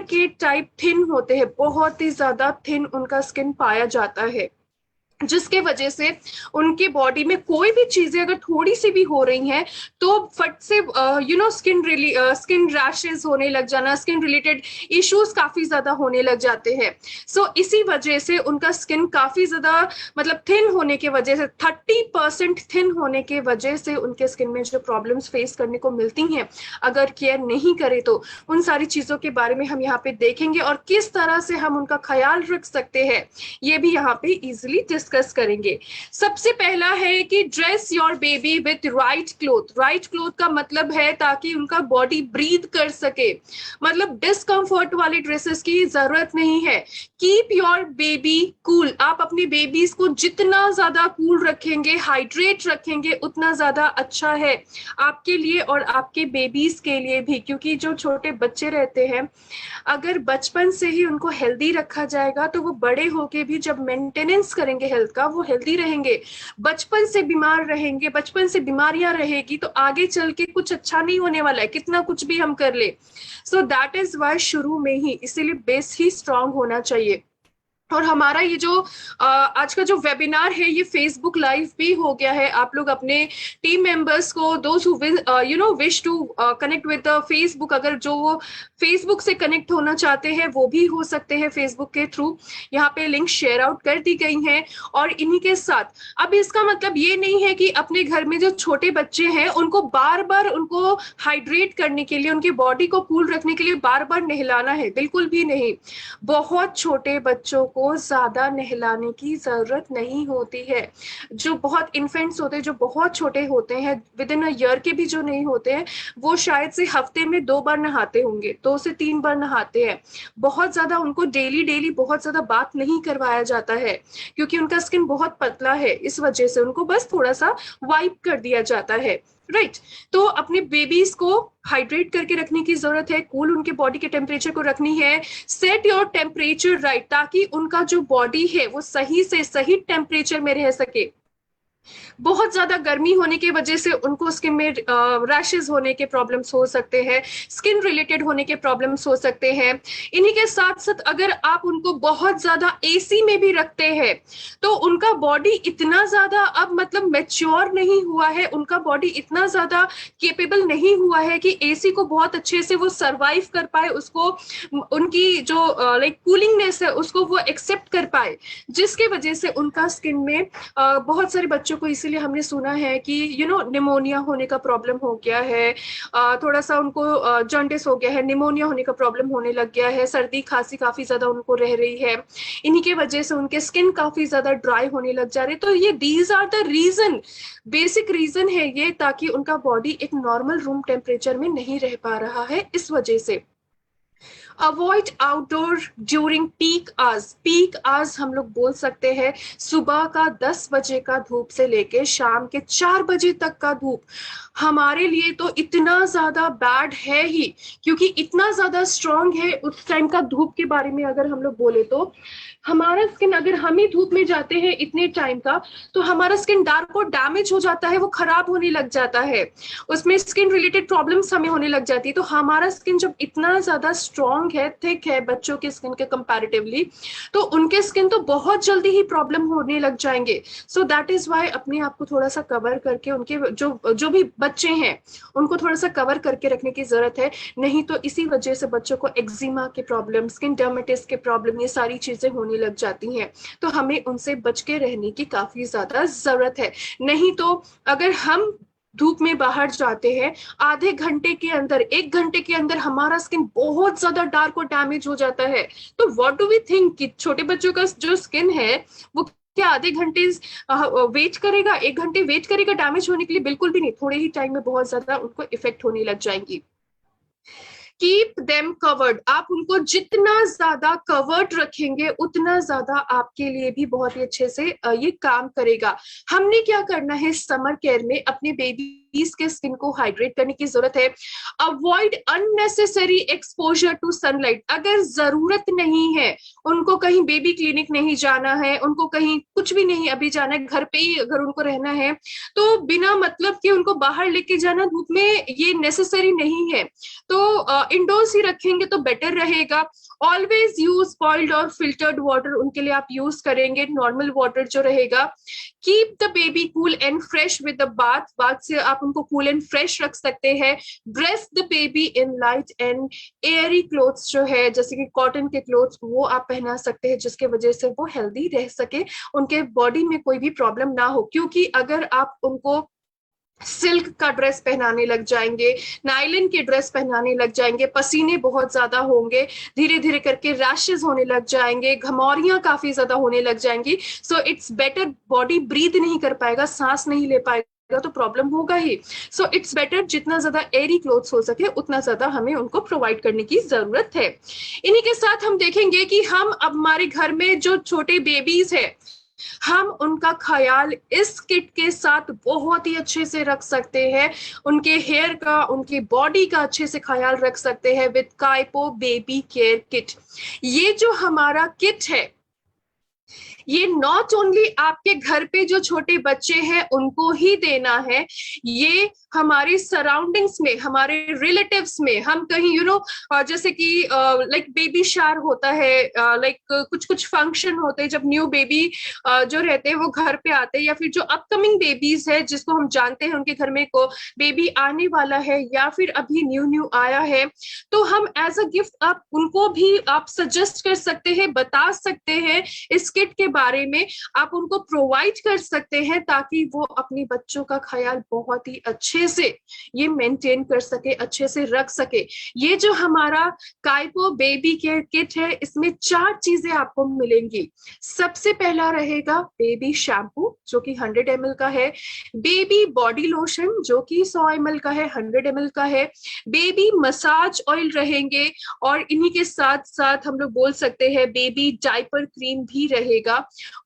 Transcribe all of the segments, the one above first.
के type thin होते हैं, बहुत ही ज्यादा थिन उनका स्किन पाया जाता है, जिसके वजह से उनके बॉडी में कोई भी चीजें अगर थोड़ी सी भी हो रही हैं तो फट से स्किन रैशेस होने लग जाना, स्किन रिलेटेड इश्यूज काफी ज्यादा होने लग जाते हैं। सो इसी वजह से उनका स्किन काफी ज्यादा मतलब थिन होने की वजह से, 30% थिन होने की वजह से उनके स्किन में जो प्रॉब्लम्स फेस करने को मिलती हैं, अगर केयर नहीं करे तो उन सारी चीजों के बारे में हम यहाँ पे देखेंगे और किस तरह से हम उनका ख्याल रख सकते हैं ये भी यहाँ पे इजिली डिस्कस करेंगे। सबसे पहला है कि dress your baby with right cloth. Right cloth का मतलब है ताकि उनका बॉडी ब्रीथ कर सके, मतलब डिस्कंफर्ट वाली ड्रेसेस की जरूरत नहीं है। Keep your baby cool. आप अपने बेबीज को जितना ज्यादा कूल रखेंगे, हाइड्रेट रखेंगे, उतना ज्यादा अच्छा है आपके लिए और आपके बेबीज के लिए भी, क्योंकि जो छोटे बच्चे रहते हैं अगर बचपन से ही उनको हेल्दी रखा जाएगा तो वो बड़े होके भी जब मेंटेनेंस करेंगे हेल्थ का वो हेल्दी रहेंगे। बचपन से बीमार रहेंगे, बचपन से बीमारियां रहेगी तो आगे चल के कुछ अच्छा नहीं होने वाला है, कितना कुछ भी हम कर ले। सो दैट इज वाई शुरू में ही इसीलिए बेस ही स्ट्रांग होना चाहिए। और हमारा ये जो आज का जो वेबिनार है ये फेसबुक लाइव भी हो गया है। आप लोग अपने टीम मेंबर्स को, those who wish to connect with the Facebook, अगर जो वो फेसबुक से कनेक्ट होना चाहते हैं वो भी हो सकते हैं फेसबुक के थ्रू। यहाँ पे लिंक शेयर आउट कर दी गई हैं। और इन्हीं के साथ अब इसका मतलब ये नहीं है कि अपने घर में जो छोटे बच्चे हैं उनको बार बार उनको हाइड्रेट करने के लिए, उनकी बॉडी को कूल रखने के लिए बार बार नहलाना है, बिल्कुल भी नहीं। बहुत छोटे बच्चों को ज्यादा नहलाने की जरूरत नहीं होती है। जो बहुत इन्फेंट्स होते हैं, जो बहुत छोटे होते हैं, विद इन अ ईयर के भी जो नहीं होते हैं, वो शायद से हफ्ते में 2 बार नहाते होंगे, 2 से 3 बार नहाते हैं। बहुत ज्यादा उनको डेली डेली बहुत ज्यादा बात नहीं करवाया जाता है क्योंकि उनका स्किन बहुत पतला है, इस वजह से उनको बस थोड़ा सा वाइप कर दिया जाता है, राइट। तो अपने बेबीज को हाइड्रेट करके रखने की जरूरत है, कूल उनके बॉडी के टेम्परेचर को रखनी है। सेट योर टेम्परेचर राइट, ताकि उनका जो बॉडी है वो सही से सही टेम्परेचर में रह सके। बहुत ज्यादा गर्मी होने की वजह से उनको स्किन में रैशेस होने के प्रॉब्लम्स हो सकते हैं, स्किन रिलेटेड होने के प्रॉब्लम्स हो सकते हैं। इन्हीं के साथ साथ अगर आप उनको बहुत ज्यादा एसी में भी रखते हैं तो उनका बॉडी इतना ज्यादा अब मतलब मैच्योर नहीं हुआ है, उनका बॉडी इतना ज्यादा केपेबल नहीं हुआ है कि एसी को बहुत अच्छे से वो सरवाइव कर पाए, उसको उनकी जो लाइक कूलिंगनेस है उसको वो एक्सेप्ट कर पाए, जिसके वजह से उनका स्किन में बहुत सारे बच्चों को इसीलिए हमने सुना है कि निमोनिया होने का प्रॉब्लम हो गया है, थोड़ा सा उनको जॉन्डिस हो गया है, निमोनिया होने का प्रॉब्लम होने लग गया है, सर्दी खांसी काफी ज्यादा उनको रह रही है। इन्हीं की वजह से उनके स्किन काफी ज्यादा ड्राई होने लग जा रहे हैं। तो ये these are the reason, basic reason है ये, ताकि उनका बॉडी एक नॉर्मल रूम टेम्परेचर में नहीं रह पा रहा है, इस वजह से। Avoid outdoor during peak hours. Peak hours हम लोग बोल सकते हैं सुबह का 10 बजे का धूप से लेके शाम के 4 बजे तक का धूप हमारे लिए तो इतना ज्यादा बैड है ही, क्योंकि इतना ज्यादा स्ट्रांग है उस टाइम का धूप के बारे में अगर हम लोग बोले तो हमारा स्किन, अगर हम ही धूप में जाते हैं इतने टाइम का तो हमारा स्किन डार्क और डैमेज हो जाता है, वो खराब होने लग जाता है, उसमें स्किन रिलेटेड प्रॉब्लम्स हमें होने लग जाती है। तो हमारा स्किन जब इतना ज्यादा स्ट्रांग है, थिक है बच्चों के स्किन के कंपैरेटिवली, तो उनके स्किन तो बहुत जल्दी ही प्रॉब्लम होने लग जाएंगे। सो दैट इज वाई अपने आप को थोड़ा सा कवर करके, उनके जो जो भी बच्चे हैं उनको थोड़ा सा कवर करके रखने की जरूरत है। नहीं तो इसी वजह से बच्चों को एक्जिमा के प्रॉब्लम, स्किन डर्मेटिस के प्रॉब्लम, ये सारी चीजें होने लग जाती हैं। तो हमें उनसे बच के रहने की काफी ज्यादा जरूरत है। नहीं तो अगर हम धूप में बाहर जाते हैं, आधे घंटे के अंदर, 1 घंटे के अंदर हमारा स्किन बहुत ज्यादा डार्क और डैमेज हो जाता है। तो व्हाट डू वी थिंक कि छोटे बच्चों का जो स्किन है वो क्या आधे घंटे वेट करेगा, 1 घंटे वेट करेगा डैमेज होने के लिए? बिल्कुल भी नहीं, थोड़े ही टाइम में बहुत ज्यादा उनको इफेक्ट होने लग जाएंगी। Keep them covered. आप उनको जितना ज्यादा कवर्ड रखेंगे उतना ज्यादा आपके लिए भी बहुत ही अच्छे से ये काम करेगा। हमने क्या करना है समर केयर में अपने बेबी बेबीज के स्किन को हाइड्रेट करने की जरूरत है। Avoid unnecessary exposure to sunlight. अगर जरूरत नहीं है, उनको कहीं बेबी क्लिनिक नहीं जाना है, उनको कहीं कुछ भी नहीं अभी जाना है, घर पे ही अगर उनको रहना है, तो बिना मतलब कि उनको बाहर लेके जाना धूप में, ये नेसेसरी नहीं है। तो इंडोर्स ही रखेंगे तो बेटर रहेगा। ऑलवेज यूज बॉइल्ड और फिल्टर्ड वाटर उनके लिए आप यूज करेंगे, नॉर्मल वाटर जो रहेगा। Keep the baby cool and fresh with the bath. Bath से आप उनको कूल एंड फ्रेश रख सकते हैं। Dress the baby in light and Airy clothes जो है, जैसे कि कॉटन के क्लोथ्स, वो आप पहना सकते हैं, जिसके वजह से वो हेल्दी रह सके, उनके बॉडी में कोई भी प्रॉब्लम ना हो। क्योंकि अगर आप उनको सिल्क का ड्रेस पहनाने लग जाएंगे, नायलन के ड्रेस पहनाने लग जाएंगे, पसीने बहुत ज्यादा होंगे, धीरे धीरे करके रैशेस होने लग जाएंगे, घमौरियां काफी ज्यादा होने लग जाएंगी। So it's better, body breathe नहीं कर पाएगा, सांस नहीं ले पाएगा तो प्रॉब्लम होगा ही। सो इट्स बेटर जितना ज्यादा एयरी क्लोथ्स हो सके उतना ज्यादा हमें उनको प्रोवाइड करने की जरूरत है। इन्हीं के साथ हम देखेंगे कि हम अब हमारे घर में जो छोटे बेबीज है, हम उनका ख्याल इस किट के साथ बहुत ही अच्छे से रख सकते हैं। उनके हेयर का, उनकी बॉडी का अच्छे से ख्याल रख सकते हैं विद काइपो बेबी केयर किट। ये जो हमारा किट है, ये नॉट ओनली आपके घर पे जो छोटे बच्चे हैं उनको ही देना है, ये हमारे सराउंडिंग्स में, हमारे रिलेटिव्स में, हम कहीं जैसे कि लाइक बेबी शावर होता है, लाइक कुछ कुछ फंक्शन होते हैं, जब न्यू बेबी जो रहते हैं वो घर पे आते हैं, या फिर जो अपकमिंग बेबीज है जिसको हम जानते हैं उनके घर में को बेबी आने वाला है या फिर अभी न्यू न्यू आया है, तो हम एज अ गिफ्ट आप उनको भी आप सजेस्ट कर सकते हैं, बता सकते हैं इस किट के बारे में, आप उनको प्रोवाइड कर सकते हैं ताकि वो अपने बच्चों का ख्याल बहुत ही अच्छे से ये मेंटेन कर सके, अच्छे से रख सके। ये जो हमारा काइपो बेबी केयर किट है, इसमें 4 चीजें आपको मिलेंगी। सबसे पहला रहेगा बेबी शैम्पू जो कि 100 ml का है, बेबी बॉडी लोशन जो कि 100 ml का है, 100 ml का है, बेबी मसाज ऑयल रहेंगे, और इन्हीं के साथ साथ हम लोग बोल सकते हैं बेबी डायपर क्रीम भी रहेगा,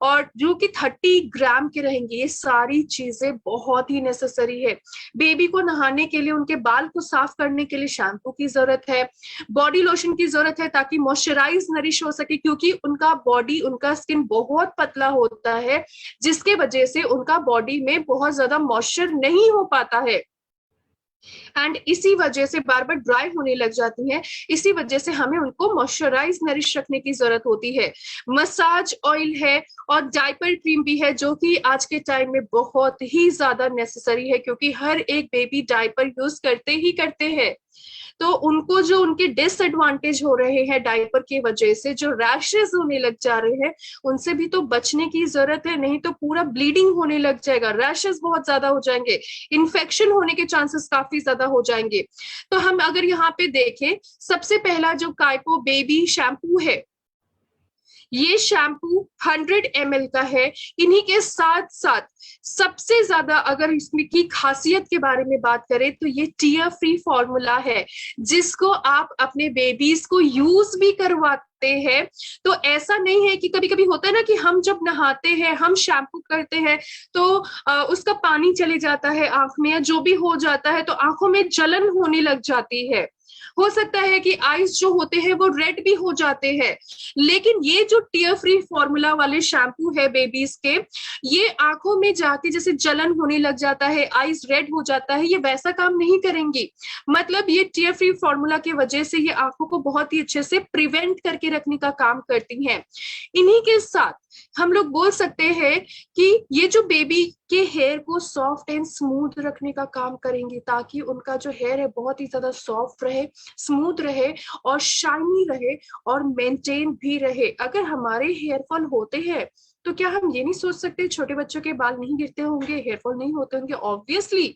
और जो कि 30 ग्राम के रहेंगे। ये सारी चीजें बहुत ही नेसेसरी है। बेबी को नहाने के लिए, उनके बाल को साफ करने के लिए शैम्पू की जरूरत है, बॉडी लोशन की जरूरत है ताकि मॉइस्चराइज नरिश हो सके, क्योंकि उनका बॉडी, उनका स्किन बहुत पतला होता है, जिसके वजह से उनका बॉडी में बहुत ज्यादा मॉइस्चर नहीं हो पाता है, एंड इसी वजह से बार बार ड्राई होने लग जाती है। इसी वजह से हमें उनको मॉइस्चराइज नरिश रखने की जरूरत होती है। मसाज ऑयल है और डायपर क्रीम भी है, जो कि आज के टाइम में बहुत ही ज्यादा नेसेसरी है, क्योंकि हर एक बेबी डायपर यूज करते ही करते हैं। तो उनको जो उनके डिसएडवांटेज हो रहे हैं डायपर की वजह से, जो रैशेस होने लग जा रहे हैं, उनसे भी तो बचने की जरूरत है, नहीं तो पूरा ब्लीडिंग होने लग जाएगा, रैशेस बहुत ज्यादा हो जाएंगे, इन्फेक्शन होने के चांसेस काफी ज्यादा हो जाएंगे। तो हम अगर यहाँ पे देखें, सबसे पहला जो काइपो बेबी शैम्पू है, ये शैम्पू 100 ml का है। इन्हीं के साथ साथ सबसे ज्यादा अगर इसमें की खासियत के बारे में बात करें तो ये टीयर फ्री फॉर्मूला है, जिसको आप अपने बेबीज को यूज भी करवाते हैं। तो ऐसा नहीं है कि कभी कभी होता है ना कि हम जब नहाते हैं, हम शैम्पू करते हैं तो उसका पानी चले जाता है आंख में, या जो भी हो जाता है तो आंखों में जलन होने लग जाती है, हो सकता है कि आईज जो होते हैं वो रेड भी हो जाते हैं। लेकिन ये जो टीयर फ्री फॉर्मूला वाले शैम्पू है बेबीज के, ये आंखों में जाके जैसे जलन होने लग जाता है, आईज रेड हो जाता है, ये वैसा काम नहीं करेंगी। मतलब ये टीयर फ्री फॉर्मूला की वजह से ये आंखों को बहुत ही अच्छे से प्रिवेंट करके रखने का काम करती हैं। इन्हीं के साथ हम लोग बोल सकते हैं कि ये जो बेबी के हेयर को सॉफ्ट एंड स्मूथ रखने का काम करेंगी, ताकि उनका जो हेयर है बहुत ही ज्यादा सॉफ्ट रहे, स्मूथ रहे और शाइनी रहे और मेंटेन भी रहे। अगर हमारे हेयर फॉल होते हैं तो क्या हम ये नहीं सोच सकते छोटे बच्चों के बाल नहीं गिरते होंगे, हेयर फॉल नहीं होते होंगे? ऑब्वियसली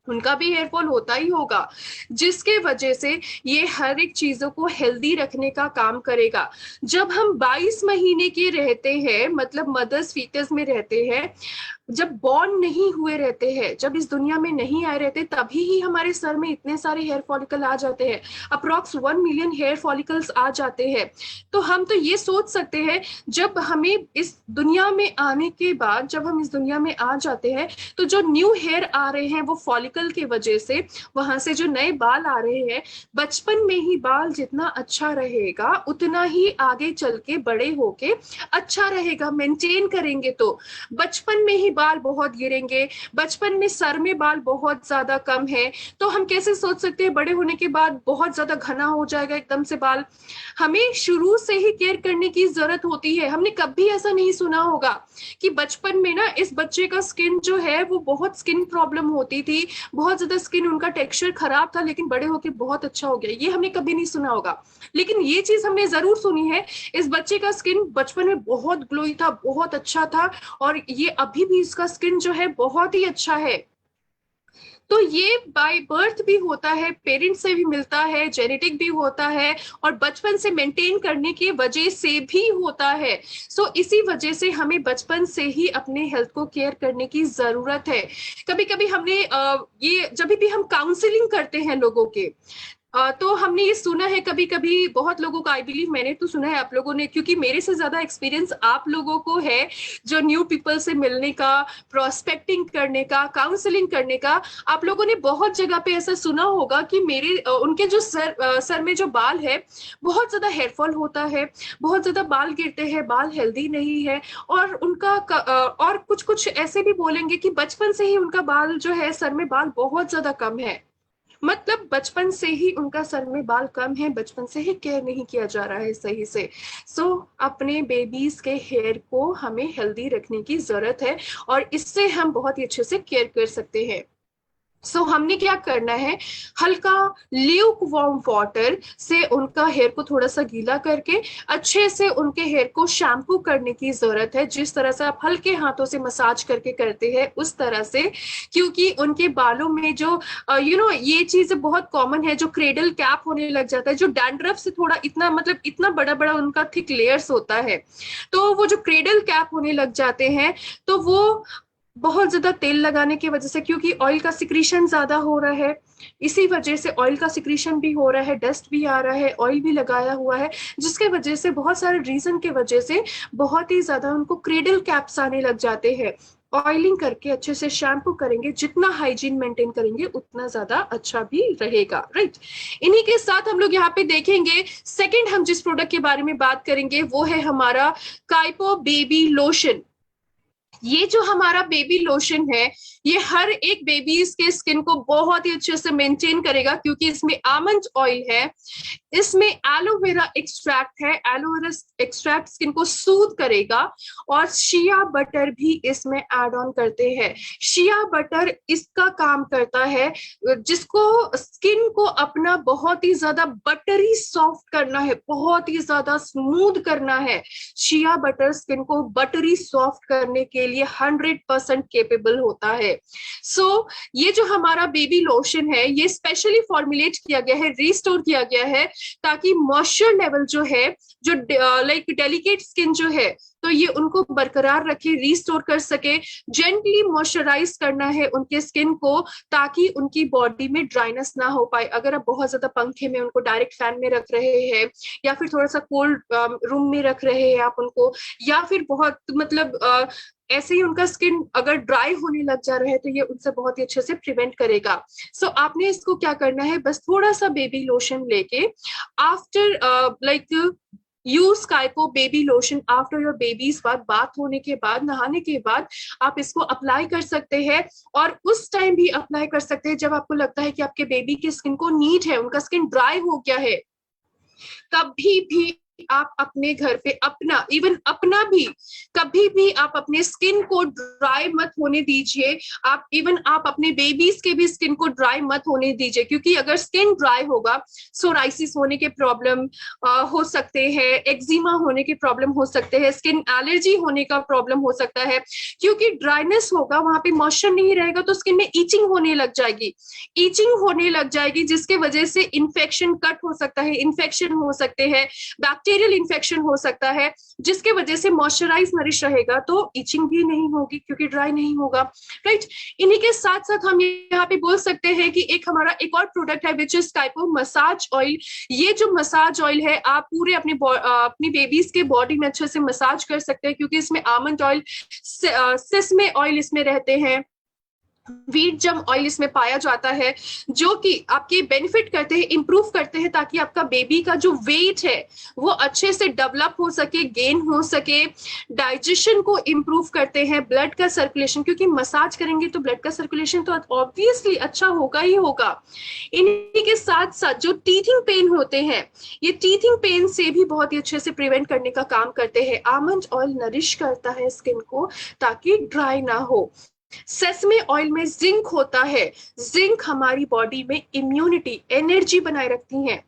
उनका भी हेयर फॉल होता ही होगा, जिसके वजह से ये हर एक चीजों को हेल्दी रखने का काम करेगा। जब हम 22 महीने के रहते हैं, मतलब मदर्स फीटस में रहते हैं, जब बॉर्न नहीं हुए रहते हैं, जब इस दुनिया में नहीं आए रहते, तभी ही हमारे सर में इतने सारे हेयर फॉलिकल आ जाते हैं। अप्रॉक्स 1 मिलियन हेयर फॉलिकल्स आ जाते हैं। तो हम तो ये सोच सकते हैं, जब हमें इस दुनिया में आने के बाद, जब हम इस दुनिया में आ जाते हैं, तो जो न्यू हेयर आ रहे हैं वो फॉलिकल की वजह से, वहां से जो नए बाल आ रहे हैं, बचपन में ही बाल जितना अच्छा रहेगा उतना ही आगे चल के बड़े होके अच्छा रहेगा, मेंटेन करेंगे तो। बचपन में ही बाल बहुत गिरेंगे, बचपन में सर में बाल बहुत ज्यादा कम है, तो हम कैसे सोच सकते हैं बड़े होने के बाद बहुत ज्यादा घना हो जाएगा एकदम से बाल। हमें शुरू से ही केयर करने की जरूरत होती है। हमने कभी ऐसा नहीं सुना होगा कि बचपन में ना इस बच्चे का स्किन जो है वो बहुत स्किन प्रॉब्लम होती थी, बहुत ज्यादा स्किन उनका टेक्सचर खराब था, लेकिन बड़े होके बहुत अच्छा हो गया। ये हमने कभी नहीं सुना होगा। लेकिन ये चीज हमने जरूर सुनी है, इस बच्चे का स्किन बचपन में बहुत ग्लोई था, बहुत अच्छा था, और ये अभी भी इसका स्किन जो है बहुत ही अच्छा है। तो ये बाय बर्थ भी होता है, पेरेंट्स से भी मिलता है, जेनेटिक भी होता है, और बचपन से मेंटेन करने की वजह से भी होता है। सो इसी वजह से हमें बचपन से ही अपने हेल्थ को केयर करने की जरूरत है। कभी कभी हमने ये जब भी हम काउंसलिंग करते हैं लोगों के, तो हमने ये सुना है कभी कभी बहुत लोगों का, आई बिलीव मैंने तो सुना है, आप लोगों ने, क्योंकि मेरे से ज्यादा एक्सपीरियंस आप लोगों को है जो न्यू पीपल से मिलने का, प्रोस्पेक्टिंग करने का, काउंसलिंग करने का। आप लोगों ने बहुत जगह पे ऐसा सुना होगा कि मेरे उनके जो सर में जो बाल है बहुत ज्यादा हेयरफॉल होता है, बहुत ज्यादा बाल गिरते हैं, बाल हेल्दी नहीं है, और उनका और कुछ कुछ ऐसे भी बोलेंगे कि बचपन से ही उनका बाल जो है, सर में बाल बहुत ज्यादा कम है। मतलब बचपन से ही उनका सर में बाल कम है, बचपन से ही केयर नहीं किया जा रहा है सही से। अपने बेबीज के हेयर को हमें हेल्दी रखने की जरूरत है, और इससे हम बहुत ही अच्छे से केयर कर सकते हैं। हमने क्या करना है, हल्का ल्यूक वार्म वाटर से उनका हेयर को थोड़ा सा गीला करके अच्छे से उनके हेयर को शैम्पू करने की जरूरत है, जिस तरह से आप हल्के हाथों से मसाज करके करते हैं उस तरह से। क्योंकि उनके बालों में जो ये चीज बहुत कॉमन है, जो क्रेडल कैप होने लग जाता है, जो डैंड्रफ से थोड़ा इतना, मतलब इतना बड़ा बड़ा उनका थिक लेयर्स होता है, तो वो जो क्रेडल कैप होने लग जाते हैं, तो वो बहुत ज्यादा तेल लगाने की वजह से, क्योंकि ऑयल का सिक्रीशन ज्यादा हो रहा है, इसी वजह से ऑयल का सिक्रीशन भी हो रहा है, डस्ट भी आ रहा है, ऑयल भी लगाया हुआ है, जिसके वजह से बहुत सारे रीजन के वजह से बहुत ही ज्यादा उनको क्रेडल कैप्स आने लग जाते हैं। ऑयलिंग करके अच्छे से शैम्पू करेंगे, जितना हाइजीन मेंटेन करेंगे उतना ज्यादा अच्छा भी रहेगा, राइट। इन्हीं के साथ हम लोग यहाँ पे देखेंगे, सेकंड हम जिस प्रोडक्ट के बारे में बात करेंगे वो है हमारा काइपो बेबी लोशन। ये जो हमारा बेबी लोशन है, ये हर एक बेबीज के स्किन को बहुत ही अच्छे से मेंटेन करेगा, क्योंकि इसमें आमंड ऑयल है, इसमें एलोवेरा एक्सट्रैक्ट है, एलोवेरा एक्सट्रैक्ट स्किन को सूद करेगा, और शिया बटर भी इसमें ऐड ऑन करते हैं। शिया बटर इसका काम करता है, जिसको स्किन को अपना बहुत ही ज्यादा बटरी सॉफ्ट करना है, बहुत ही ज्यादा स्मूथ करना है। शिया बटर स्किन को बटरी सॉफ्ट करने के लिए 100% केपेबल होता है। ये जो हमारा बेबी लोशन है, ये स्पेशली फॉर्मुलेट किया गया है, रिस्टोर किया गया है, ताकि मॉइस्चर लेवल जो है, जो लाइक डेलिकेट स्किन जो है, तो ये उनको बरकरार रखे, रिस्टोर कर सके। जेंटली मॉइस्चराइज करना है उनके स्किन को, ताकि उनकी बॉडी में ड्राइनेस ना हो पाए। अगर आप बहुत ज्यादा पंखे में उनको डायरेक्ट फैन में रख रहे हैं, या फिर थोड़ा सा कोल्ड रूम में रख रहे हैं आप उनको, या फिर बहुत मतलब ऐसे ही उनका स्किन अगर ड्राई होने लग जा रहा है, तो ये उनसे बहुत ही अच्छे से प्रिवेंट करेगा। आपने इसको क्या करना है, बस थोड़ा सा बेबी लोशन लेके, after like use काइपो baby lotion after your babies बात होने के बाद, नहाने के बाद आप इसको अप्लाई कर सकते हैं। और उस टाइम भी अप्लाई कर सकते हैं जब आपको लगता है कि आपके बेबी की स्किन को नीड है, उनका स्किन ड्राई हो गया है। कभी भी आप अपने घर पे अपना भी कभी भी आप अपने स्किन को ड्राई मत होने दीजिए। आप अपने बेबीज के भी स्किन को ड्राई मत होने दीजिए, क्योंकि अगर स्किन ड्राई होगा, सोराइसिस होने के प्रॉब्लम हो सकते हैं, एक्जिमा होने के प्रॉब्लम हो सकते हैं, स्किन एलर्जी होने का प्रॉब्लम हो सकता है। क्योंकि ड्राइनेस होगा, वहां पे मॉइस्चर नहीं रहेगा, तो स्किन में ईचिंग होने लग जाएगी, जिसके वजह से इन्फेक्शन कट हो सकता है, इन्फेक्शन हो सकते हैं, बैक्टीरिया बैक्टीरियल इन्फेक्शन हो सकता है, जिसके वजह से मॉइस्चराइज नरिश रहेगा तो इचिंग भी नहीं होगी क्योंकि ड्राई नहीं होगा, राइट। इन्हीं के साथ साथ हम यहाँ पे बोल सकते हैं कि एक हमारा एक और प्रोडक्ट है विच इज काइपो मसाज ऑयल। ये जो मसाज ऑयल है आप पूरे अपनी बेबीज के बॉडी में अच्छे से मसाज कर सकते हैं, क्योंकि इसमें आमंड ऑयल, सेसमे ऑयल इसमें रहते हैं, व्हीट जम ऑयल इसमें पाया जाता है, जो कि आपके बेनिफिट करते हैं, इंप्रूव करते हैं, ताकि आपका बेबी का जो वेट है वो अच्छे से डेवलप हो सके, गेन हो सके, डाइजेशन को इंप्रूव करते हैं, ब्लड का सर्कुलेशन, क्योंकि मसाज करेंगे तो ब्लड का सर्कुलेशन तो ऑब्वियसली अच्छा होगा ही होगा। इन्हीं के साथ साथ जो टीथिंग पेन होते हैं, ये टीथिंग पेन से भी बहुत ही अच्छे से प्रिवेंट करने का काम करते हैं। आमंड ऑयल नरिश करता है स्किन को ताकि ड्राई ना हो। सेसमे ऑयल में जिंक होता है, जिंक हमारी बॉडी में इम्यूनिटी, एनर्जी बनाए रखती है।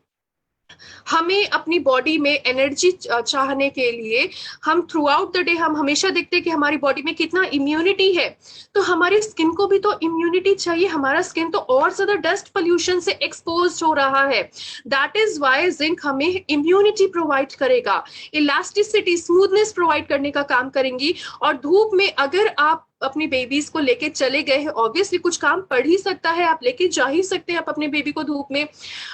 हमें अपनी बॉडी में एनर्जी चाहने के लिए हम थ्रू आउट द डे हम हमेशा देखते हैं कि हमारी बॉडी में कितना इम्यूनिटी है, तो हमारी स्किन को भी तो इम्यूनिटी चाहिए। हमारा स्किन तो और ज्यादा डस्ट पोल्यूशन से एक्सपोज हो रहा है, दैट इज वाई जिंक हमें इम्यूनिटी प्रोवाइड करेगा, इलास्टिसिटी, स्मूथनेस प्रोवाइड करने का काम करेंगी। और धूप में अगर आप अपनी बेबीज को लेके चले गए हैं, ऑब्वियसली कुछ काम पड़ ही सकता है, आप लेके जा ही सकते हैं आप अपने बेबी को धूप में,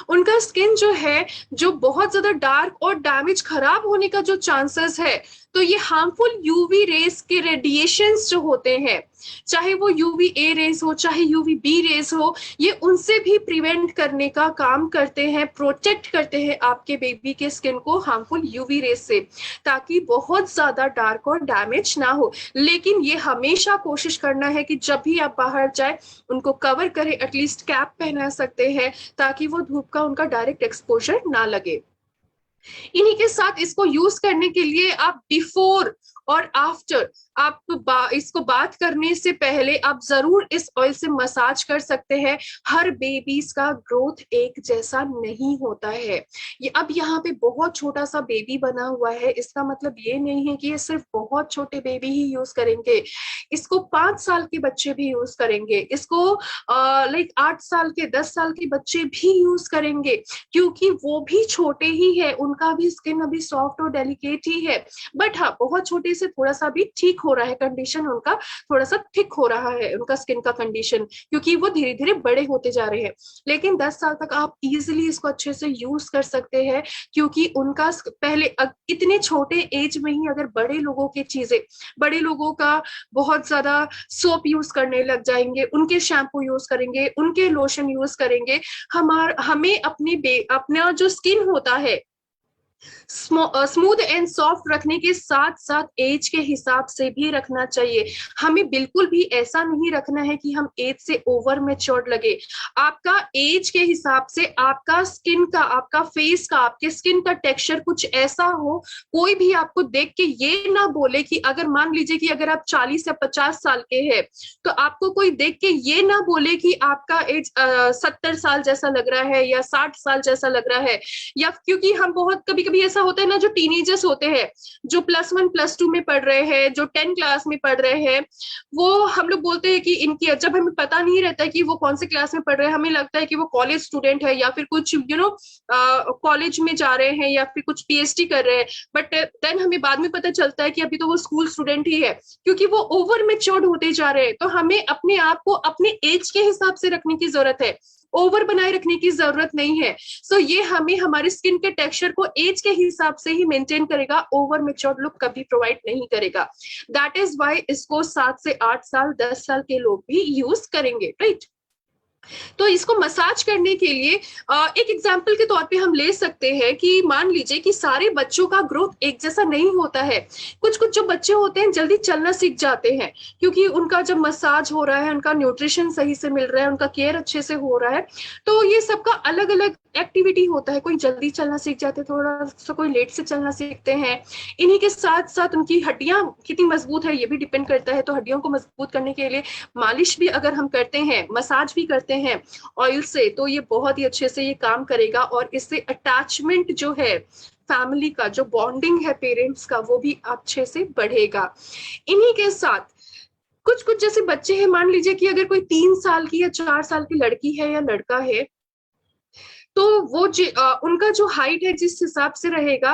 उनका स्किन जो है जो बहुत ज्यादा डार्क और डैमेज, खराब होने का जो चांसेस है, तो ये हार्मफुल यूवी रेस के रेडिएशंस जो होते हैं, चाहे वो यूवी ए रेस हो चाहे यूवी बी रेस हो, ये उनसे भी प्रिवेंट करने का काम करते हैं, प्रोटेक्ट करते हैं आपके बेबी के स्किन को हार्मफुल यूवी रेस से, ताकि बहुत ज्यादा डार्क और डैमेज ना हो। लेकिन ये हमेशा कोशिश करना है कि जब भी आप बाहर जाए उनको कवर करें, एटलीस्ट कैप पहना सकते हैं ताकि वो धूप का उनका डायरेक्ट एक्सपोजर ना लगे। इन्हीं के साथ इसको यूज करने के लिए आप बिफोर और आफ्टर, आप इसको बात करने से पहले आप जरूर इस ऑयल से मसाज कर सकते हैं। हर बेबीज का ग्रोथ एक जैसा नहीं होता है। ये अब यहाँ पे बहुत छोटा सा बेबी बना हुआ है, इसका मतलब ये नहीं है कि ये सिर्फ बहुत छोटे बेबी ही यूज करेंगे, इसको 5 साल के बच्चे भी यूज करेंगे, इसको लाइक 8 साल के 10 साल के बच्चे भी यूज करेंगे, क्योंकि वो भी छोटे ही है, उनका भी स्किन अभी सॉफ्ट और डेलिकेट ही है। बट हाँ, बहुत छोटे से थोड़ा सा भी ठीक हो रहा है कंडीशन, उनका थोड़ा सा थिक हो रहा है उनका स्किन का कंडीशन, क्योंकि वो धीरे धीरे बड़े होते जा रहे हैं। लेकिन 10 साल तक आप इजीली इसको अच्छे से यूज कर सकते हैं, क्योंकि उनका पहले इतने छोटे एज में ही अगर बड़े लोगों की चीजें, बड़े लोगों का बहुत ज्यादा सोप यूज करने लग जाएंगे, उनके शैम्पू यूज करेंगे, उनके लोशन यूज करेंगे, हमें अपना जो स्किन होता है स्मूथ एंड सॉफ्ट रखने के साथ साथ एज के हिसाब से भी रखना चाहिए। हमें बिल्कुल भी ऐसा नहीं रखना है कि हम एज से ओवर मैच्योर्ड लगे। आपका एज के हिसाब से आपका स्किन का, आपका फेस का, आपके स्किन का टेक्सचर कुछ ऐसा हो, कोई भी आपको देख के ये ना बोले कि, अगर मान लीजिए कि अगर आप 40 या 50 साल के हैं, तो आपको कोई देख के ये ना बोले कि आपका एज 70 साल जैसा लग रहा है या 60 साल जैसा लग रहा है। या क्योंकि हम बहुत कभी कभी ऐसा होता है ना, जो टीनेजर्स होते हैं, जो +1 +2 में पढ़ रहे हैं, जो 10 क्लास में पढ़ रहे हैं, वो हम लोग बोलते हैं कि इनकी, जब हमें पता नहीं रहता है कि वो कौन से क्लास में पढ़ रहे हैं, हमें लगता है कि वो कॉलेज स्टूडेंट है या फिर कुछ कॉलेज में जा रहे हैं या फिर कुछ पीएचडी कर रहे हैं। बट देन हमें बाद में पता चलता है कि अभी तो वो स्कूल स्टूडेंट ही है, क्योंकि वो ओवर मैच्योर्ड होते जा रहे हैं। तो हमें अपने आप को अपने एज के हिसाब से रखने की जरूरत है, ओवर बनाए रखने की जरूरत नहीं है। सो ये हमें हमारे स्किन के टेक्सचर को एज के हिसाब से ही मेंटेन करेगा, ओवर मैच्योर्ड लुक कभी प्रोवाइड नहीं करेगा। दैट इज व्हाई इसको 7 से 8 साल 10 साल के लोग भी यूज करेंगे, राइट। तो इसको मसाज करने के लिए एक एग्जाम्पल के तौर पे हम ले सकते हैं कि मान लीजिए कि सारे बच्चों का ग्रोथ एक जैसा नहीं होता है। कुछ कुछ जो बच्चे होते हैं जल्दी चलना सीख जाते हैं, क्योंकि उनका जब मसाज हो रहा है, उनका न्यूट्रिशन सही से मिल रहा है, उनका केयर अच्छे से हो रहा है, तो ये सबका अलग अलग एक्टिविटी होता है। कोई जल्दी चलना सीख जाते हैं, थोड़ा सा कोई लेट से चलना सीखते हैं। इन्हीं के साथ साथ उनकी हड्डियां कितनी मजबूत है ये भी डिपेंड करता है। तो हड्डियों को मजबूत करने के लिए मालिश भी अगर हम करते हैं, मसाज भी करते हैं ऑयल से, तो ये बहुत ही अच्छे से ये काम करेगा, और इससे अटैचमेंट जो है फैमिली का, जो बॉन्डिंग है पेरेंट्स का, वो भी अच्छे से बढ़ेगा। इन्हीं के साथ कुछ कुछ जैसे बच्चे हैं, मान लीजिए कि अगर कोई 3 साल की या 4 साल की लड़की है या लड़का है, तो वो उनका जो हाइट है जिस हिसाब से रहेगा,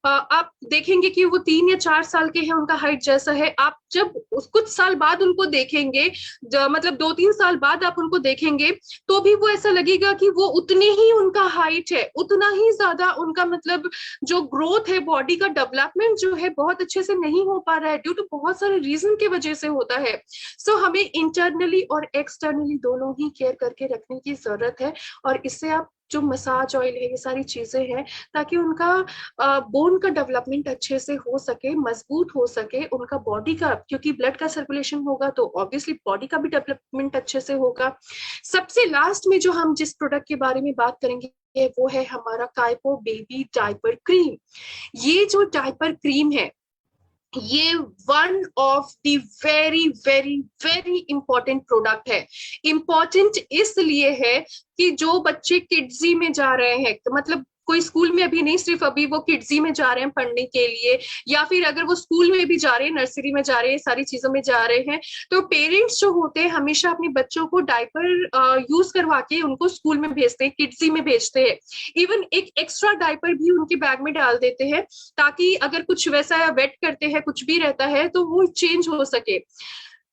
आप देखेंगे कि वो 3 या 4 साल के हैं, उनका हाइट जैसा है। आप जब कुछ साल बाद उनको देखेंगे, मतलब 2-3 साल बाद आप उनको देखेंगे, तो भी वो ऐसा लगेगा कि वो उतने ही उनका हाइट है, उतना ही ज्यादा उनका मतलब जो ग्रोथ है, बॉडी का डेवलपमेंट जो है बहुत अच्छे से नहीं हो पा रहा है, ड्यू टू बहुत सारे रीजन की वजह से होता है। सो हमें इंटरनली और एक्सटर्नली दोनों ही केयर करके रखने की जरूरत है। और इससे आप जो मसाज ऑयल है, ये सारी चीजें हैं, ताकि उनका बोन का डेवलपमेंट अच्छे से हो सके, मजबूत हो सके, उनका बॉडी का, क्योंकि ब्लड का सर्कुलेशन होगा तो ऑब्वियसली बॉडी का भी डेवलपमेंट अच्छे से होगा। सबसे लास्ट में जो हम जिस प्रोडक्ट के बारे में बात करेंगे वो है हमारा कायपो बेबी डायपर क्रीम। ये जो डायपर क्रीम है, ये one of the very very very important product है। इंपॉर्टेंट इसलिए है कि जो बच्चे किड्जी में जा रहे हैं, तो मतलब कोई स्कूल में अभी नहीं, सिर्फ अभी वो किड्जी में जा रहे हैं पढ़ने के लिए, या फिर अगर वो स्कूल में भी जा रहे हैं, नर्सरी में जा रहे हैं, सारी चीजों में जा रहे हैं, तो पेरेंट्स जो होते हैं हमेशा अपने बच्चों को डायपर यूज करवा के उनको स्कूल में भेजते हैं, किड्जी में भेजते हैं। इवन एक एक्स्ट्रा डायपर भी उनके बैग में डाल देते हैं, ताकि अगर कुछ वैसा वेट करते हैं, कुछ भी रहता है, तो वो चेंज हो सके।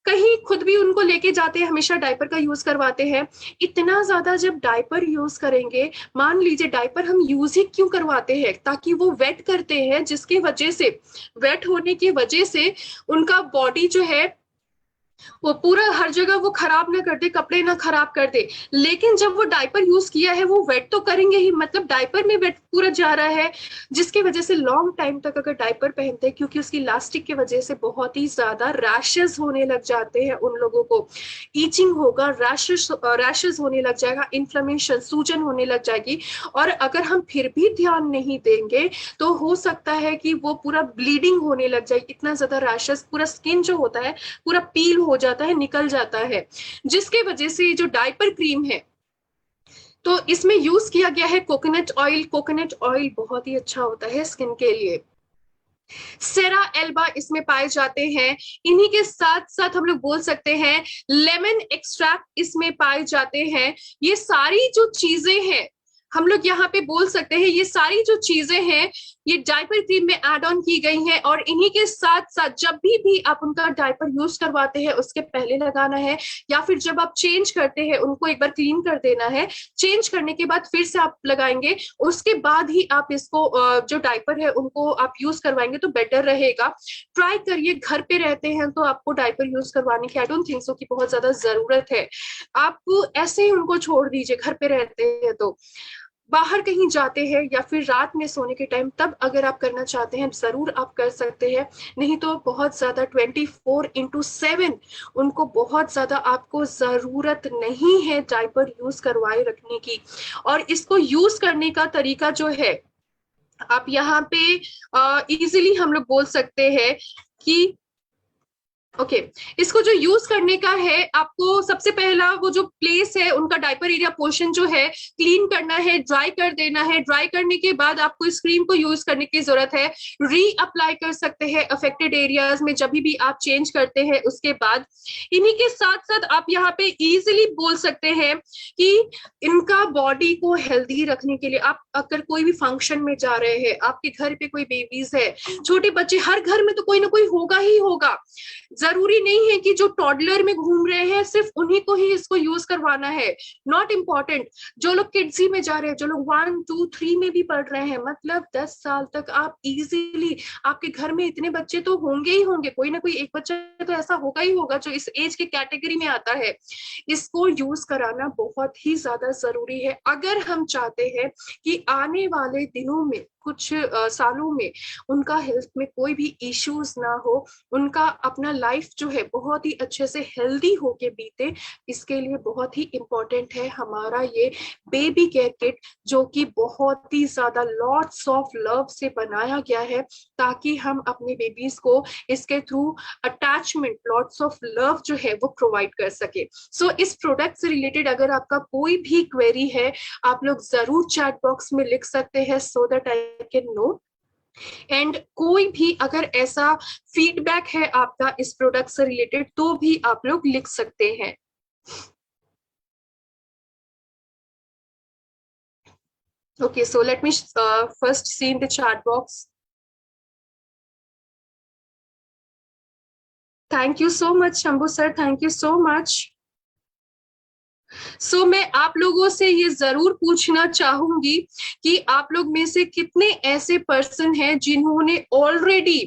कहीं खुद भी उनको लेके जाते हैं, हमेशा डायपर का यूज करवाते हैं। इतना ज्यादा जब डायपर यूज करेंगे, मान लीजिए डायपर हम यूज ही क्यों करवाते हैं, ताकि वो वेट करते हैं, जिसकी वजह से, वेट होने की वजह से उनका बॉडी जो है वो पूरा हर जगह वो खराब ना कर दे, कपड़े ना खराब कर दे। लेकिन जब वो डायपर यूज किया है, वो वेट तो करेंगे ही, मतलब डायपर में वेट पूरा जा रहा है, जिसकी वजह से लॉन्ग टाइम तक अगर डायपर पहनते हैं, क्योंकि उसकी इलास्टिक की वजह से बहुत ही ज्यादा रैशेस होने लग जाते हैं उन लोगों को। ईचिंग होगा, रैशेस होने लग जाएगा, इन्फ्लेमेशन, सूजन होने लग जाएगी। और अगर हम फिर भी ध्यान नहीं देंगे, तो हो सकता है कि वो पूरा ब्लीडिंग होने लग जाए, इतना ज्यादा रैशेस, पूरा स्किन जो होता है पूरा पील हो जाता है, निकल जाता है। जिसके वजह से जो डायपर क्रीम है, तो इसमें यूज किया गया है कोकोनट ऑयल। कोकोनट ऑयल बहुत ही अच्छा होता है स्किन के लिए। सेरा एल्बा इसमें पाए जाते हैं। इन्हीं के साथ साथ हम लोग बोल सकते हैं लेमन एक्सट्रैक्ट इसमें पाए जाते हैं। ये सारी जो चीजें हैं, हम लोग यहाँ पे बोल सकते हैं, ये सारी जो चीजें हैं ये डायपर क्रीम में ऐड ऑन की गई हैं। और इन्हीं के साथ साथ जब भी आप उनका डायपर यूज करवाते हैं, उसके पहले लगाना है, या फिर जब आप चेंज करते हैं, उनको एक बार क्लीन कर देना है, चेंज करने के बाद फिर से आप लगाएंगे, उसके बाद ही आप इसको जो डायपर है उनको आप यूज करवाएंगे तो बेटर रहेगा। ट्राई करिए, घर पे रहते हैं तो आपको डायपर यूज करवाने की आई डोंट थिंक सो कि बहुत ज्यादा जरूरत है। आप ऐसे ही उनको छोड़ दीजिए, घर पे रहते हैं तो। बाहर कहीं जाते हैं या फिर रात में सोने के टाइम, तब अगर आप करना चाहते हैं जरूर आप कर सकते हैं। नहीं तो बहुत ज्यादा 24/7 उनको बहुत ज्यादा आपको जरूरत नहीं है डायपर यूज करवाए रखने की। और इसको यूज करने का तरीका जो है, आप यहाँ पे इजीली हम लोग बोल सकते हैं कि ओके इसको जो यूज करने का है, आपको सबसे पहला वो जो प्लेस है उनका डायपर एरिया पोर्शन जो है क्लीन करना है, ड्राई कर देना है। ड्राई करने के बाद आपको इस क्रीम को यूज करने की जरूरत है। री अप्लाई कर सकते हैं अफेक्टेड एरियाज में जब भी आप चेंज करते हैं उसके बाद। इन्हीं के साथ साथ आप यहाँ पे इजीली बोल सकते हैं कि इनका बॉडी को हेल्दी रखने के लिए, आप अगर कोई भी फंक्शन में जा रहे हैं, आपके घर पे कोई बेबीज है, छोटे बच्चे, हर घर में तो कोई ना कोई होगा ही होगा। जरूरी नहीं है कि जो टॉडलर में घूम रहे हैं सिर्फ उन्हीं को ही इसको यूज करवाना है, नॉट इम्पॉर्टेंट। जो लोग किड्सी में जा रहे हैं, जो लोग 1, 2, 3 में भी पढ़ रहे हैं, मतलब 10 साल तक आप इजीली, आपके घर में इतने बच्चे तो होंगे ही होंगे, कोई ना कोई एक बच्चा तो ऐसा होगा ही होगा जो इस एज के कैटेगरी में आता है। इसको यूज कराना बहुत ही ज्यादा जरूरी है, अगर हम चाहते हैं कि आने वाले दिनों में, कुछ सालों में उनका हेल्थ में कोई भी इश्यूज ना हो, उनका अपना लाइफ जो है बहुत ही अच्छे से हेल्दी होके बीते। इसके लिए बहुत ही इम्पोर्टेंट है हमारा ये बेबी केयर किट, जो कि बहुत ही ज्यादा लॉट्स ऑफ लव से बनाया गया है, ताकि हम अपने बेबीज को इसके through attachment, lots of love जो है वो प्रोवाइड कर सके। सो इस प्रोडक्ट से रिलेटेड अगर आपका कोई भी क्वेरी है, आप लोग जरूर चैट बॉक्स में लिख सकते हैं, so that I can know. And कोई भी अगर ऐसा फीडबैक है आपका इस प्रोडक्ट से रिलेटेड, तो भी आप लोग लिख सकते हैं। Okay, so let me first see in the chat box. Thank you so much, Shambhu sir. Thank you so much. मैं आप लोगों से ये जरूर पूछना चाहूंगी कि आप लोग में से कितने ऐसे पर्सन हैं जिन्होंने ऑलरेडी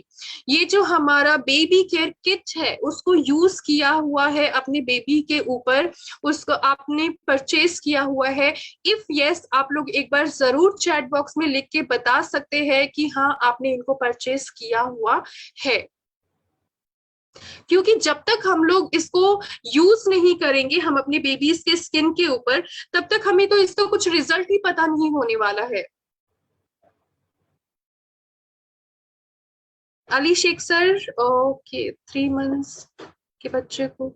ये जो हमारा बेबी केयर किट है उसको यूज किया हुआ है अपने बेबी के ऊपर, उसको आपने परचेज किया हुआ है। इफ यस, आप लोग एक बार जरूर चैट बॉक्स में लिख के बता सकते हैं कि हाँ आपने इनको परचेज किया हुआ है। क्योंकि जब तक हम लोग इसको यूज नहीं करेंगे हम अपने बेबीज के स्किन के ऊपर, तब तक हमें तो इसका कुछ रिजल्ट ही पता नहीं होने वाला है। Ali Sheikh sir, okay, 3 months के बच्चे को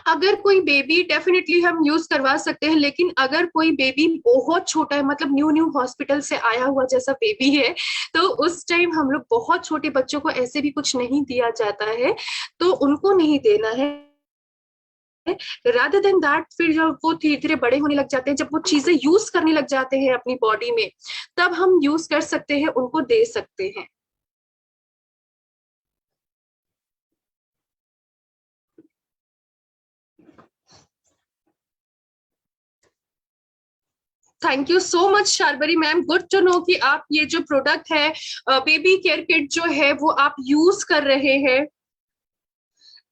अगर कोई बेबी, डेफिनेटली हम यूज करवा सकते हैं, लेकिन अगर कोई बेबी बहुत छोटा है, मतलब न्यू न्यू हॉस्पिटल से आया हुआ जैसा बेबी है, तो उस टाइम हम लोग बहुत छोटे बच्चों को ऐसे भी कुछ नहीं दिया जाता है, तो उनको नहीं देना है। रादर देन दैट, फिर जब वो धीरे धीरे बड़े होने लग जाते हैं, जब वो चीजें यूज करने लग जाते हैं अपनी बॉडी में, तब हम यूज कर सकते हैं, उनको दे सकते हैं। Thank you so much Sharbari ma'am, good to know कि आप ये जो प्रोडक्ट है बेबी केयर किट जो है वो आप यूज कर रहे हैं।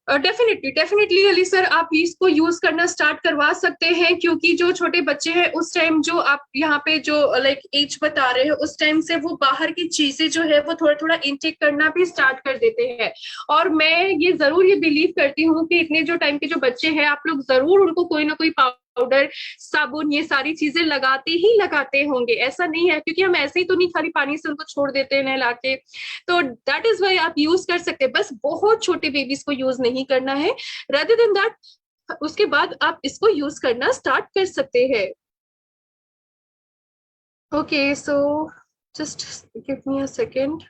डेफिनेटली डेफिनेटली अली सर, आप इसको यूज करना स्टार्ट करवा सकते हैं, क्योंकि जो छोटे बच्चे हैं उस टाइम जो आप यहाँ पे जो लाइक एज बता रहे हैं, उस टाइम से वो बाहर की चीजें जो है वो थोड़ा थोड़ा इनटेक करना भी स्टार्ट कर देते हैं। और मैं ये जरूर ये बिलीव करती हूँ कि इतने जो टाइम के जो बच्चे हैं, आप लोग जरूर उनको कोई ना कोई पाउडर, साबुन, ये सारी चीजें लगाते ही लगाते होंगे। ऐसा नहीं है, क्योंकि हम ऐसे ही तो नहीं खाली पानी से उनको छोड़ देते हैं नहला के। तो दैट इज वाई आप यूज कर सकते हैं, बस बहुत छोटे बेबीज को यूज नहीं करना है। रादर देन दैट उसके बाद आप इसको यूज करना स्टार्ट कर सकते हैं। Okay, so just give me a second.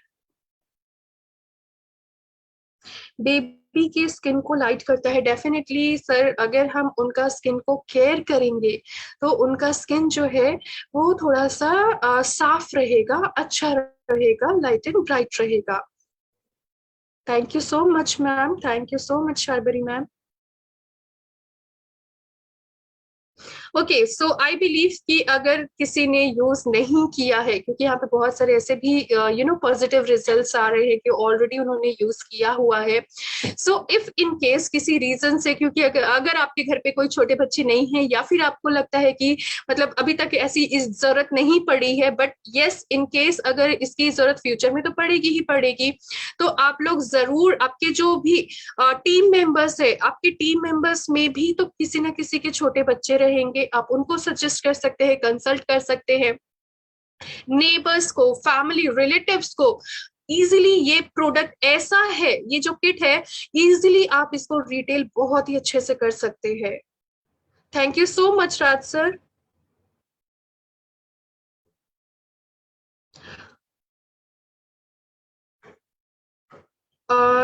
Baby की स्किन को लाइट करता है, डेफिनेटली सर, अगर हम उनका स्किन को केयर करेंगे तो उनका स्किन जो है वो थोड़ा सा साफ रहेगा, अच्छा रहेगा, लाइट एंड ब्राइट रहेगा। Thank you so much ma'am, thank you so much Sharbari ma'am. Okay, so I believe कि अगर किसी ने यूज नहीं किया है, क्योंकि यहाँ पे बहुत सारे ऐसे भी पॉजिटिव रिजल्ट्स आ रहे हैं कि ऑलरेडी उन्होंने यूज किया हुआ है। सो इफ इन केस किसी रीजन से, क्योंकि अगर आपके घर पे कोई छोटे बच्चे नहीं है, या फिर आपको लगता है कि मतलब अभी तक ऐसी इस जरूरत नहीं पड़ी है, बट यस इन केस अगर इसकी जरूरत फ्यूचर में तो पड़ेगी ही पड़ेगी, तो आप लोग जरूर आपके जो भी टीम मेंबर्स है, आपके टीम मेंबर्स में भी तो किसी ना किसी के छोटे बच्चे रहेंगे, आप उनको सजेस्ट कर सकते हैं, कंसल्ट कर सकते हैं। नेबर्स को, फैमिली रिलेटिव्स को इजीली ये प्रोडक्ट ऐसा है, ये जो किट है, इजीली आप इसको रिटेल बहुत ही अच्छे से कर सकते हैं। Thank you so much Raj sir.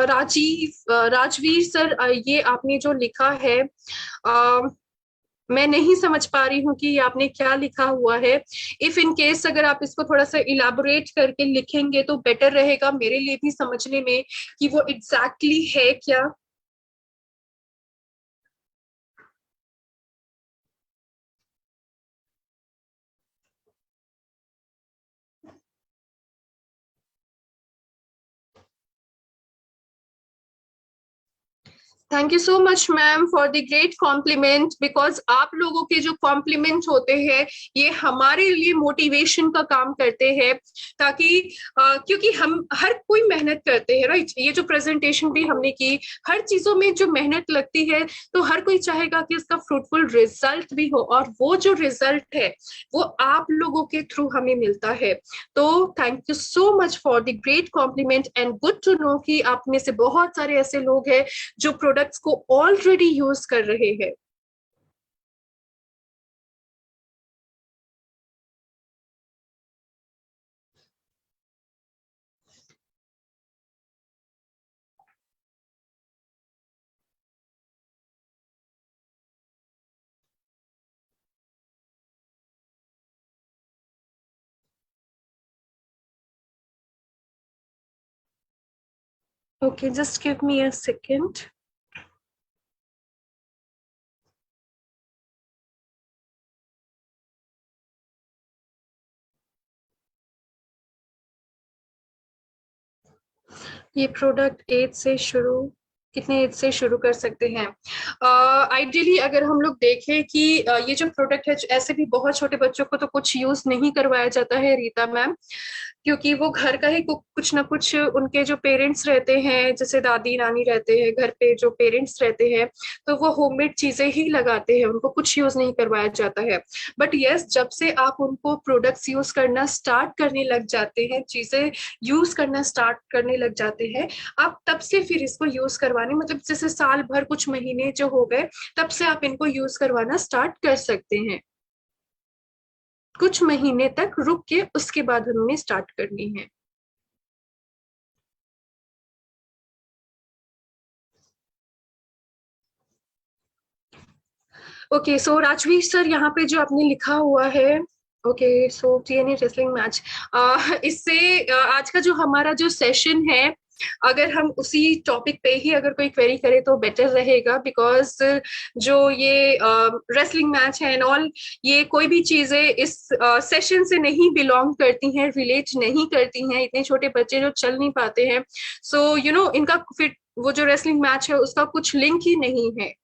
Rajveer sir, ये आपने जो लिखा है, मैं नहीं समझ पा रही हूँ कि ये आपने क्या लिखा हुआ है। इफ इन केस अगर आप इसको थोड़ा सा इलाबोरेट करके लिखेंगे तो बेटर रहेगा मेरे लिए भी समझने में कि वो एग्जैक्टली है क्या। Thank you so much ma'am for the great compliment, because आप लोगों के जो कॉम्प्लीमेंट होते हैं ये हमारे लिए मोटिवेशन का काम करते हैं, ताकि क्योंकि हम हर कोई मेहनत करते हैं, राइट, ये जो प्रेजेंटेशन भी हमने की, हर चीजों में जो मेहनत लगती है, तो हर कोई चाहेगा कि उसका फ्रूटफुल रिजल्ट भी हो, और वो जो रिजल्ट है वो आप लोगों के थ्रू हमें मिलता है। तो thank you so much for the great compliment, and good to know कि आप में से बहुत सारे ऐसे लोग हैं जो प्रोडक्ट्स को ऑलरेडी यूज कर रहे हैं। Okay, just give me a second. ये प्रोडक्ट एज से शुरू, कितने एज से शुरू कर सकते हैं? आइडियली अगर हम लोग देखें कि ये जो प्रोडक्ट है, ऐसे भी बहुत छोटे बच्चों को तो कुछ यूज नहीं करवाया जाता है रीता मैम, क्योंकि वो घर का ही कुछ ना कुछ, उनके जो पेरेंट्स रहते हैं, जैसे दादी नानी रहते हैं घर पे, जो पेरेंट्स रहते हैं, तो वो होममेड चीजें ही लगाते हैं, उनको कुछ यूज नहीं करवाया जाता है। बट यस, जब से आप उनको प्रोडक्ट्स यूज करना स्टार्ट करने लग जाते हैं, चीजें यूज करना स्टार्ट करने लग जाते हैं, आप तब से फिर इसको यूज करवाने, मतलब जैसे साल भर कुछ महीने जो हो गए, तब से आप इनको यूज करवाना स्टार्ट कर सकते हैं। कुछ महीने तक रुक के उसके बाद हमने स्टार्ट करनी है। ओके, सो राजवीर सर, यहाँ पे जो आपने लिखा हुआ है, ओके, सो टीएनए रेसलिंग मैच, इससे आज का जो हमारा जो सेशन है, अगर हम उसी टॉपिक पे ही अगर कोई क्वेरी करे तो बेटर रहेगा, बिकॉज जो ये रेसलिंग मैच है एंड ऑल, ये कोई भी चीजें इस सेशन से नहीं बिलोंग करती हैं, रिलेट नहीं करती हैं, इतने छोटे बच्चे जो चल नहीं पाते हैं, सो यू नो इनका फिर वो जो रेसलिंग मैच है उसका कुछ लिंक ही नहीं है।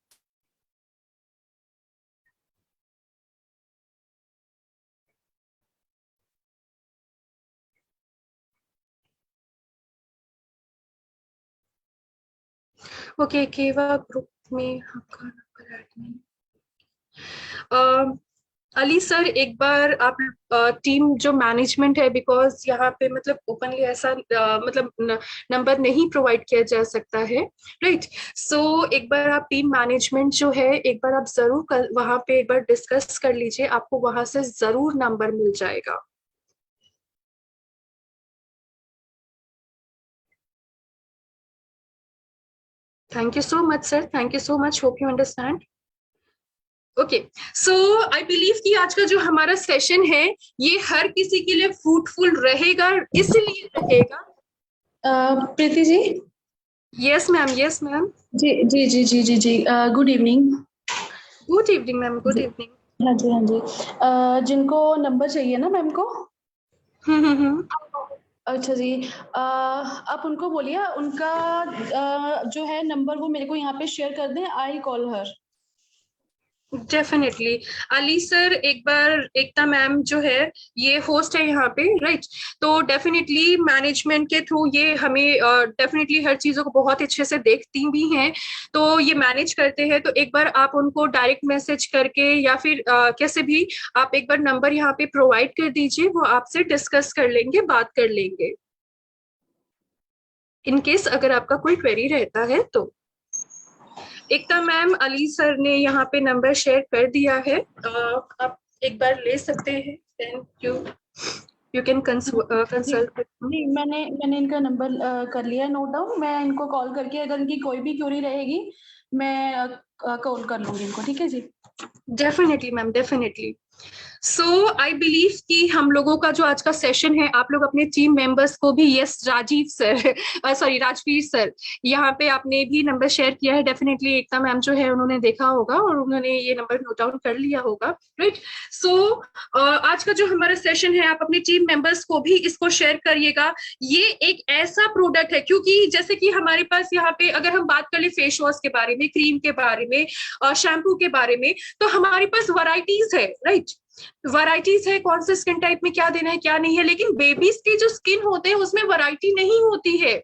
ओके, केवा ग्रुप में आपका नंबर ऐड नहीं। अली सर, एक बार आप टीम जो मैनेजमेंट है, बिकॉज यहाँ पे मतलब ओपनली ऐसा मतलब नंबर नहीं प्रोवाइड किया जा सकता है, राइट? सो एक बार आप टीम मैनेजमेंट जो है, एक बार आप जरूर वहां पे एक बार डिस्कस कर लीजिए, आपको वहां से जरूर नंबर मिल जाएगा। Thank you so much sir, thank you so much, hope you understand. Okay, so I believe कि आज का जो हमारा सेशन है, ये हर किसी के लिए फ्रूटफुल रहेगा, इसलिए रहेगा। Preeti ji. Yes ma'am, yes ma'am. जी जी जी जी जी जी, good evening. Good evening ma'am, good जी, इवनिंग। हाँ जी हाँ जी। जिनको नंबर चाहिए ना मैम को। हम्म। अच्छा जी, आप उनको बोलिए, उनका जो है नंबर वो मेरे को यहाँ पे शेयर कर दें, I call her. Definitely. Ali sir, एक बार एकता मैम जो है, ये होस्ट है यहाँ पे, राइट? तो डेफिनेटली मैनेजमेंट के थ्रू ये हमें डेफिनेटली हर चीजों को बहुत अच्छे से देखती भी हैं, तो ये मैनेज करते हैं। तो एक बार आप उनको डायरेक्ट मैसेज करके या फिर कैसे भी आप एक बार नंबर यहाँ पे प्रोवाइड कर दीजिए, वो आपसे डिस्कस कर लेंगे, बात कर लेंगे, इन केस अगर आपका कोई क्वेरी रहता है तो। एकता मैम, अली सर ने यहाँ पे नंबर शेयर कर दिया है, आप एक बार ले सकते हैं, देन यू कैन जी कंसल्ट। जी, मैंने मैंने इनका नंबर कर लिया नोट डाउन। मैं इनको कॉल करके अगर इनकी कोई भी क्वेरी रहेगी, मैं कॉल कर लूंगी इनको, ठीक है जी। Definitely ma'am, definitely. So I believe कि हम लोगों का जो आज का सेशन है, आप लोग अपने टीम मेंबर्स को भी, yes Rajiv sir, sorry Rajveer sir, यहाँ पे आपने भी नंबर शेयर किया है, डेफिनेटली एकता मैम जो है उन्होंने देखा होगा और उन्होंने ये नंबर नोट डाउन कर लिया होगा, राइट? सो आज का जो हमारा सेशन है, आप अपने टीम मेंबर्स को भी इसको शेयर करिएगा। ये एक ऐसा प्रोडक्ट है, क्योंकि जैसे कि हमारे पास यहाँ पे अगर हम बात कर ले फेस वॉश के बारे में, क्रीम के बारे में, शैम्पू के बारे में, तो हमारे पास वराइटीज है, राइट? वैरायटीज है, कौन से स्किन टाइप में क्या देना है क्या नहीं है, लेकिन बेबीज के जो स्किन होते हैं उसमें वैरायटी नहीं होती है,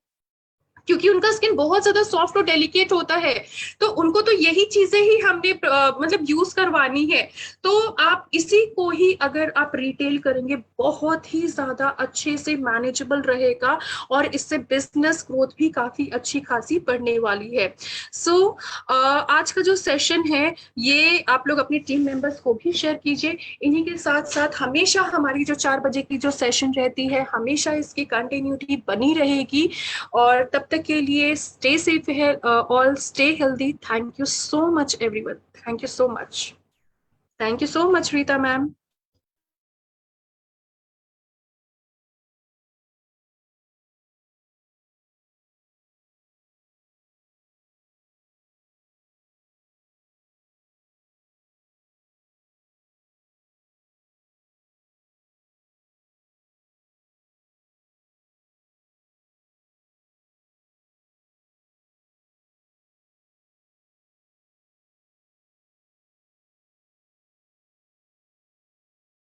क्योंकि उनका स्किन बहुत ज्यादा सॉफ्ट और डेलिकेट होता है, तो उनको तो यही चीजें ही हमने मतलब यूज करवानी है। तो आप इसी को ही अगर आप रिटेल करेंगे, बहुत ही ज्यादा अच्छे से मैनेजेबल रहेगा, और इससे बिजनेस ग्रोथ भी काफी अच्छी खासी बढ़ने वाली है। सो आज का जो सेशन है, ये आप लोग अपनी टीम मेंबर्स को भी शेयर कीजिए। इन्हीं के साथ साथ हमेशा हमारी जो 4 बजे की जो सेशन रहती है, हमेशा इसकी कंटिन्यूटी बनी रहेगी, और तब तक के लिए स्टे सेफ है, all stay healthy. Thank you so much everyone, thank you so much, thank you so much Rita ma'am.